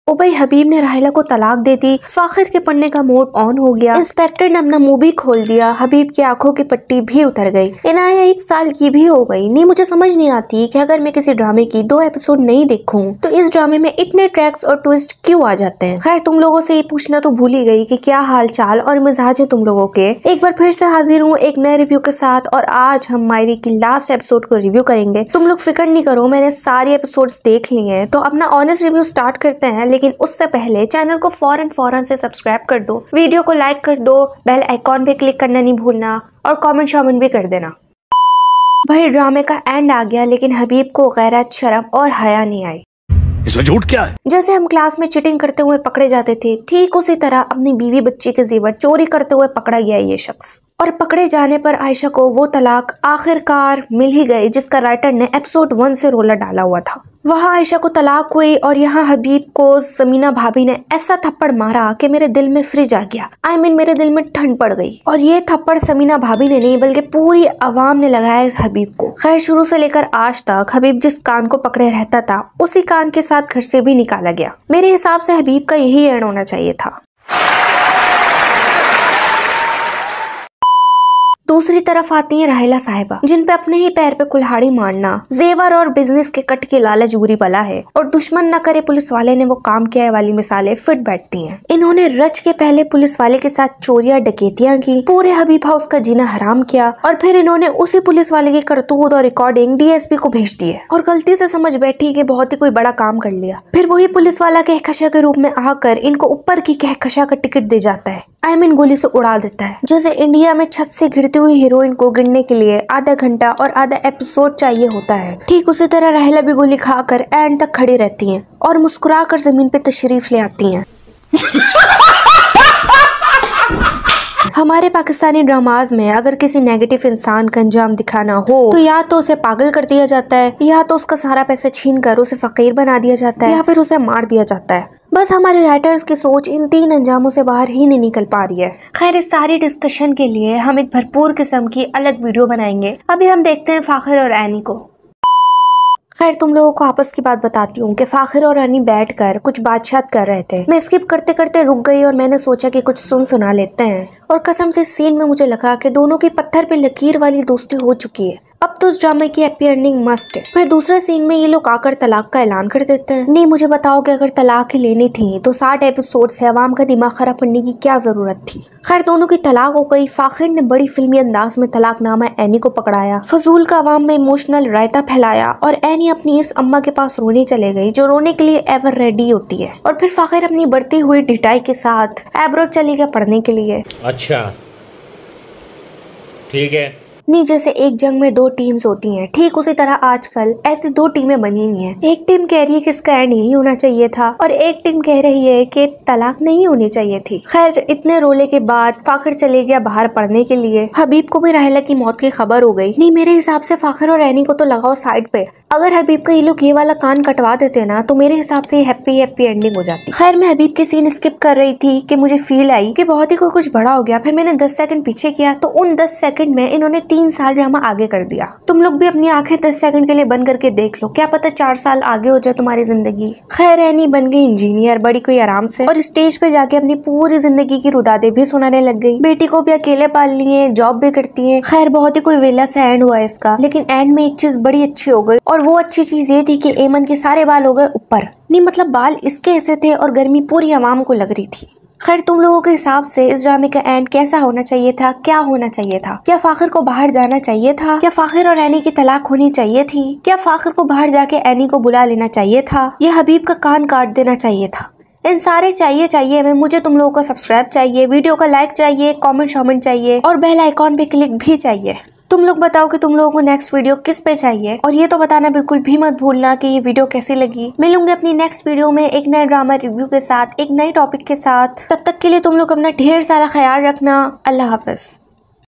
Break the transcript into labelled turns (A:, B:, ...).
A: ओ भाई, हबीब ने राहिला को तलाक दे दी। फाखिर के पढ़ने का मोड ऑन हो गया। इंस्पेक्टर ने अपना मुंह भी खोल दिया। हबीब की आंखों की पट्टी भी उतर गई। इनाया 1 साल की भी हो गई। नहीं, मुझे समझ नहीं आती कि अगर मैं किसी ड्रामे की 2 एपिसोड नहीं देखूं तो इस ड्रामे में इतने ट्रैक्स और ट्विस्ट क्यों आ जाते हैं। खैर, तुम लोगों से ये पूछना तो भूल ही गई कि क्या हाल चाल और मिजाज है तुम लोगों के। एक बार फिर से हाजिर हूँ एक नए रिव्यू के साथ, और आज हम मायरी की लास्ट एपिसोड को रिव्यू करेंगे। तुम लोग फिक्र नहीं करो, मैंने सारी एपिसोड देख ली है, तो अपना ऑनेस्ट रिव्यू स्टार्ट करते हैं। लेकिन उससे पहले चैनल को फौरन से सब्सक्राइब कर दो, वीडियो को लाइक कर दो, बेल आइकॉन पे क्लिक करना नहीं भूलना, और कमेंट शॉमेंट भी कर देना। भाई, ड्रामे का एंड आ गया, लेकिन हबीब को गैरत, शर्म और हया नहीं आई।
B: इसमें झूठ क्या है?
A: जैसे हम क्लास में चीटिंग करते हुए पकड़े जाते थे, ठीक उसी तरह अपनी बीवी बच्ची के जेवर चोरी करते हुए पकड़ा गया ये शख्स। और पकड़े जाने पर आयशा को वो तलाक आखिरकार मिल ही गई जिसका राइटर ने एपिसोड 1 से रोला डाला हुआ था। वहाँ आयशा को तलाक हुई और यहाँ हबीब को समीना भाभी ने ऐसा थप्पड़ मारा कि मेरे दिल में फ्रिज आ गया। मेरे दिल में ठंड पड़ गई। और ये थप्पड़ समीना भाभी ने नहीं बल्कि पूरी आवाम ने लगाया इस हबीब को। खैर, शुरू से लेकर आज तक हबीब जिस कान को पकड़े रहता था उसी कान के साथ घर से भी निकाला गया। मेरे हिसाब से हबीब का यही एंड होना चाहिए था। दूसरी तरफ आती है राहिला साहिबा, जिन पे अपने ही पैर पे कुल्हाड़ी मारना, जेवर और बिजनेस के कट की लालच बुरी बला है, और दुश्मन न करे पुलिस वाले ने वो काम किया है वाली मिसालें फिट बैठती हैं। इन्होंने रच के पहले पुलिस वाले के साथ चोरियां डकैतियां की, पूरे हबीब हाउस का जीना हराम किया, और फिर इन्होंने उसी पुलिस वाले की करतूत और रिकॉर्डिंग डीएसपी को भेज दी है, और गलती से समझ बैठी कि बहुत ही कोई बड़ा काम कर लिया। फिर वही पुलिस वाला कहकशा के रूप में आकर इनको ऊपर की कहकशा का टिकट दे जाता है। गोली से उड़ा देता है। जैसे इंडिया में छत से गिरती हुई हीरोइन को गिरने के लिए आधा घंटा और आधा एपिसोड चाहिए होता है, ठीक उसी तरह राहिला भी गोली खाकर एंड तक खड़ी रहती हैं और मुस्कुरा कर जमीन पे तशरीफ ले आती हैं। हमारे पाकिस्तानी ड्रामाज में अगर किसी नेगेटिव इंसान का अंजाम दिखाना हो तो या तो उसे पागल कर दिया जाता है, या तो उसका सारा पैसे छीन कर उसे फकीर बना दिया जाता है, या फिर उसे मार दिया जाता है। बस हमारे राइटर्स की सोच इन 3 अंजामों से बाहर ही नहीं निकल पा रही है। खैर, इस सारी डिस्कशन के लिए हम एक भरपूर किस्म की अलग वीडियो बनाएंगे। अभी हम देखते हैं फाखिर और एनी को। खैर, तुम लोगों को आपस की बात बताती हूँ कि फाखिर और एनी बैठकर कुछ बातचीत कर रहे थे। मैं स्किप करते करते रुक गई और मैंने सोचा कि कुछ सुना लेते हैं, और कसम से सीन में मुझे लगा कि दोनों की पत्थर पे लकीर वाली दोस्ती हो चुकी है। अब तो इस ड्रामे की हैप्पी एंडिंग मस्ट है। फिर दूसरे सीन में ये लोग आकर तलाक का ऐलान कर देते हैं। नहीं, मुझे बताओ कि अगर तलाक ही लेनी थी तो 60 एपिसोड से अवाम का दिमाग खराब करने की क्या जरूरत थी। खैर, दोनों की तलाक हो गई। फाखिर ने बड़ी फिल्मी अंदाज में तलाकनामा एनी को पकड़ाया, फजूल का अवाम में इमोशनल रायता फैलाया, और एनी अपनी इस अम्मा के पास रोने चले गई जो रोने के लिए एवर रेडी होती है। और फिर फाखिर अपनी बढ़ती हुई ढिठाई के साथ एब्रोड चली गया पढ़ने के लिए।
B: अच्छा, ठीक है।
A: नहीं, जैसे एक जंग में 2 टीम्स होती हैं, ठीक उसी तरह आजकल ऐसी 2 टीमें बनी हुई हैं। एक टीम कह रही है कि इसका एंड यही होना चाहिए था, और एक टीम कह रही है कि तलाक नहीं होनी चाहिए थी। खैर, इतने रोले के बाद फाखिर चले गया बाहर पढ़ने के लिए। हबीब को भी राहिला की मौत की खबर हो गई। नहीं, मेरे हिसाब से फाखिर और एनी को तो लगाओ साइड पे। अगर हबीब का ये लोग ये वाला कान कटवा देते ना तो मेरे हिसाब से हैप्पी एंडिंग हो जाती। खैर, मैं हबीब के सीन स्किप कर रही थी कि मुझे फील आई कि बहुत ही कोई कुछ बड़ा हो गया। फिर मैंने 10 सेकंड पीछे किया तो उन 10 सेकंड में इन्होंने 3 साल ड्रामा आगे कर दिया। तुम लोग भी अपनी आंखें 10 सेकंड के लिए बंद करके देख लो, क्या पता 4 साल आगे हो जाए तुम्हारी जिंदगी। खैर, एनी बन गई इंजीनियर बड़ी कोई आराम से, और स्टेज पे जाके अपनी पूरी जिंदगी की रुदादे भी सुनाने लग गई। बेटी को भी अकेले पाल लिए, जॉब भी करती है। खैर, बहुत ही कोई वेला सा एंड हुआ इसका, लेकिन एंड में एक चीज बड़ी अच्छी हो गई, और वो अच्छी चीज ये थी कि एमन के सारे बाल हो गए ऊपर। नहीं, मतलब बाल इसके ऐसे थे और गर्मी पूरी आवाम को लग रही थी। खैर, तुम लोगों के हिसाब से इस ड्रामे का एंड कैसा होना चाहिए था, क्या होना चाहिए था? क्या फाखिर को बाहर जाना चाहिए था? क्या फाखिर और एनी की तलाक होनी चाहिए थी? क्या फाखिर को बाहर जाके एनी को बुला लेना चाहिए था? या हबीब का कान काट देना चाहिए था? इन सारे चाहिए में मुझे तुम लोगों का सब्सक्राइब चाहिए, वीडियो का लाइक चाहिए, कमेंट शॉमेंट चाहिए, और बेल आइकॉन पे क्लिक भी चाहिए। तुम लोग बताओ कि तुम लोगों को नेक्स्ट वीडियो किस पे चाहिए, और ये तो बताना बिल्कुल भी मत भूलना कि ये वीडियो कैसी लगी। मिलूंगे अपनी नेक्स्ट वीडियो में एक नए ड्रामा रिव्यू के साथ, एक नए टॉपिक के साथ। तब तक के लिए तुम लोग अपना ढेर सारा ख्याल रखना। अल्लाह हाफिज।